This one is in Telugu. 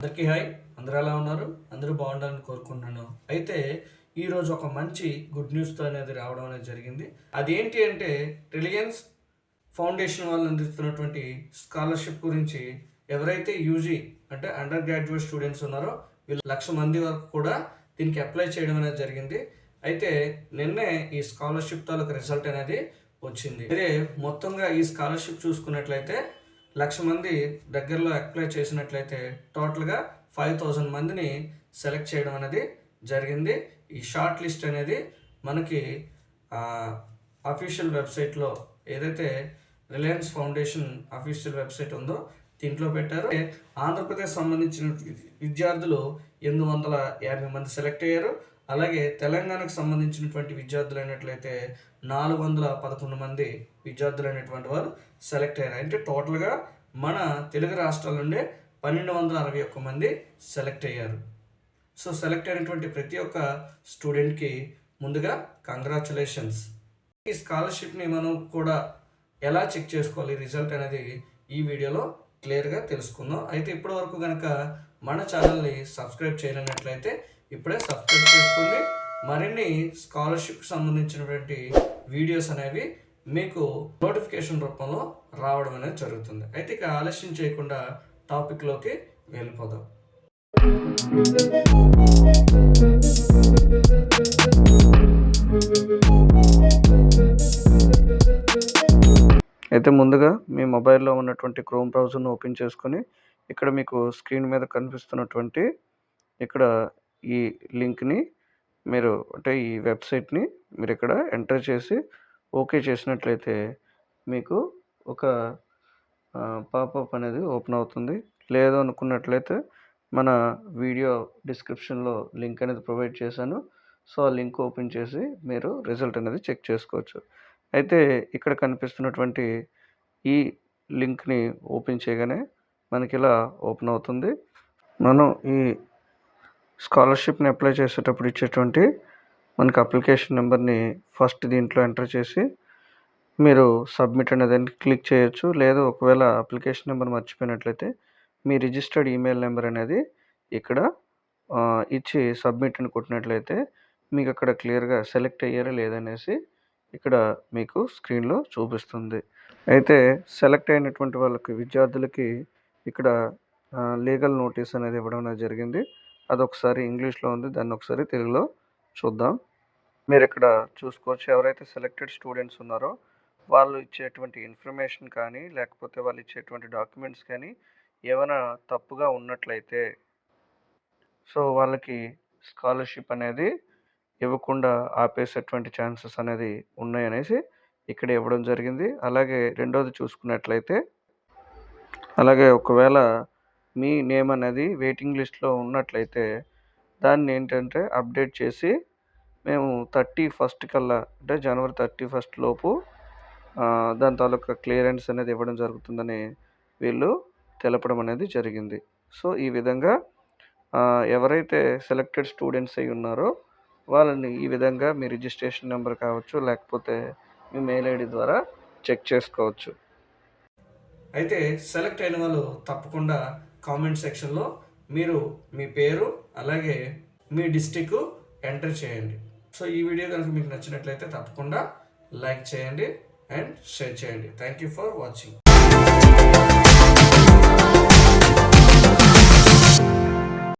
అందరికీ హాయ్. అందరూ ఎలా ఉన్నారు? అందరూ బాగుండాలని కోరుకుంటున్నాను. అయితే ఈరోజు ఒక మంచి గుడ్ న్యూస్తో అనేది రావడం అనేది జరిగింది. అదేంటి అంటే రిలయన్స్ ఫౌండేషన్ వాళ్ళు అందిస్తున్నటువంటి స్కాలర్షిప్ గురించి ఎవరైతే యూజీ అంటే అండర్ గ్రాడ్యుయేట్ స్టూడెంట్స్ ఉన్నారో వీళ్ళు 1,00,000 మంది వరకు కూడా దీనికి అప్లై చేయడం అనేది జరిగింది. అయితే నిన్నే ఈ స్కాలర్షిప్ తాలూకు రిజల్ట్ అనేది వచ్చింది. అదే మొత్తంగా ఈ స్కాలర్షిప్ చూసుకున్నట్లయితే 1,00,000 మంది దగ్గరలో అప్లై చేసినట్లయితే టోటల్గా 5,000 మందిని సెలెక్ట్ చేయడం అనేది జరిగింది. ఈ షార్ట్ లిస్ట్ అనేది మనకి అఫీషియల్ వెబ్సైట్లో ఏదైతే రిలయన్స్ ఫౌండేషన్ అఫీషియల్ వెబ్సైట్ ఉందో దీంట్లో పెట్టారు. ఆంధ్రప్రదేశ్ సంబంధించిన విద్యార్థులు 850 మంది సెలెక్ట్ అయ్యారు. అలాగే తెలంగాణకు సంబంధించినటువంటి విద్యార్థులు అయినట్లయితే 411 మంది విద్యార్థులు అయినటువంటి వారు సెలెక్ట్ అయ్యారు. అంటే టోటల్గా మన తెలుగు రాష్ట్రాల నుండి 1,261 మంది సెలెక్ట్ అయ్యారు. సో సెలెక్ట్ అయినటువంటి ప్రతి ఒక్క స్టూడెంట్కి ముందుగా కంగ్రాచులేషన్స్. ఈ స్కాలర్షిప్ని మనం కూడా ఎలా చెక్ చేసుకోవాలి రిజల్ట్ అనేది ఈ వీడియోలో క్లియర్గా తెలుసుకుందాం. అయితే ఇప్పటి వరకు కనుక మన ఛానల్ని సబ్స్క్రైబ్ చేయలేనట్లయితే ఇప్పుడే సబ్స్క్రైబ్ చేసుకోండి. మరిన్ని స్కాలర్షిప్కి సంబంధించినటువంటి వీడియోస్ అనేవి మీకు నోటిఫికేషన్ రూపంలో రావడం అనేది జరుగుతుంది. అయితే ఇక ఆలస్యం చేయకుండా టాపిక్లోకి వెళ్ళిపోదాం. అయితే ముందుగా మీ మొబైల్లో ఉన్నటువంటి క్రోమ్ బ్రౌజర్ను ఓపెన్ చేసుకొని ఇక్కడ మీకు స్క్రీన్ మీద కనిపిస్తున్నటువంటి ఇక్కడ ఈ లింక్ని మీరు అంటే ఈ వెబ్సైట్ని మీరు ఇక్కడ ఎంటర్ చేసి ఓకే చేసినట్లయితే మీకు ఒక పాపప్ అనేది ఓపెన్ అవుతుంది. లేదు అనుకున్నట్లయితే మన వీడియో డిస్క్రిప్షన్లో లింక్ అనేది ప్రొవైడ్ చేశాను. సో ఆ లింక్ ఓపెన్ చేసి మీరు రిజల్ట్ అనేది చెక్ చేసుకోవచ్చు. అయితే ఇక్కడ కనిపిస్తున్నటువంటి ఈ లింక్ని ఓపెన్ చేయగానే మనకి ఇలా ఓపెన్ అవుతుంది. మనం ఈ స్కాలర్షిప్ని అప్లై చేసేటప్పుడు ఇచ్చేటువంటి మనకి అప్లికేషన్ నెంబర్ని ఫస్ట్ దీంట్లో ఎంటర్ చేసి మీరు సబ్మిట్ అనేది క్లిక్ చేయొచ్చు. లేదు ఒకవేళ అప్లికేషన్ నెంబర్ మర్చిపోయినట్లయితే మీ రిజిస్టర్డ్ ఈమెయిల్ నెంబర్ అనేది ఇక్కడ ఇచ్చి సబ్మిట్ అని కొట్టినట్లయితే మీకు అక్కడ క్లియర్గా సెలెక్ట్ అయ్యారా లేదనేసి ఇక్కడ మీకు స్క్రీన్లో చూపిస్తుంది. అయితే సెలెక్ట్ అయినటువంటి వాళ్ళకి విద్యార్థులకి ఇక్కడ లీగల్ నోటీస్ అనేది ఇవ్వడం అనేది జరిగింది. అదొకసారి ఇంగ్లీష్లో ఉంది, దాన్ని ఒకసారి తెలుగులో చూద్దాం. మీరు ఇక్కడ చూసుకోవచ్చు. ఎవరైతే సెలెక్టెడ్ స్టూడెంట్స్ ఉన్నారో వాళ్ళు ఇచ్చేటువంటి ఇన్ఫర్మేషన్ కానీ లేకపోతే వాళ్ళు ఇచ్చేటువంటి డాక్యుమెంట్స్ కానీ ఏమైనా తప్పుగా ఉన్నట్లయితే సో వాళ్ళకి స్కాలర్షిప్ అనేది ఇవ్వకుండా ఆపేసేటువంటి ఛాన్సెస్ అనేది ఉన్నాయనేసి ఇక్కడ ఇవ్వడం జరిగింది. అలాగే రెండోది చూసుకున్నట్లయితే అలాగే ఒకవేళ మీ నేమ్ అనేది వెయిటింగ్ లిస్ట్లో ఉన్నట్లయితే దాన్ని ఏంటంటే అప్డేట్ చేసి మేము 31 కల్లా అంటే జనవరి 31 లోపు దాని తాలూకా క్లియరెన్స్ అనేది ఇవ్వడం జరుగుతుందని వీళ్ళు తెలపడం అనేది జరిగింది. సో ఈ విధంగా ఎవరైతే సెలెక్టెడ్ స్టూడెంట్స్ అయి ఉన్నారో వాళ్ళని ఈ విధంగా మీ రిజిస్ట్రేషన్ నెంబర్ కావచ్చు లేకపోతే మీ మెయిల్ ఐడి ద్వారా చెక్ చేసుకోవచ్చు. అయితే సెలెక్ట్ అయిన వాళ్ళు తప్పకుండా కామెంట్ సెక్షన్లో మీరు మీ పేరు అలాగే మీ డిస్ట్రిక్ట్ ఎంటర్ చేయండి. సో ఈ వీడియో కనుక మీకు నచ్చినట్లయితే తప్పకుండా లైక్ చేయండి అండ్ షేర్ చేయండి. Thank you for watching.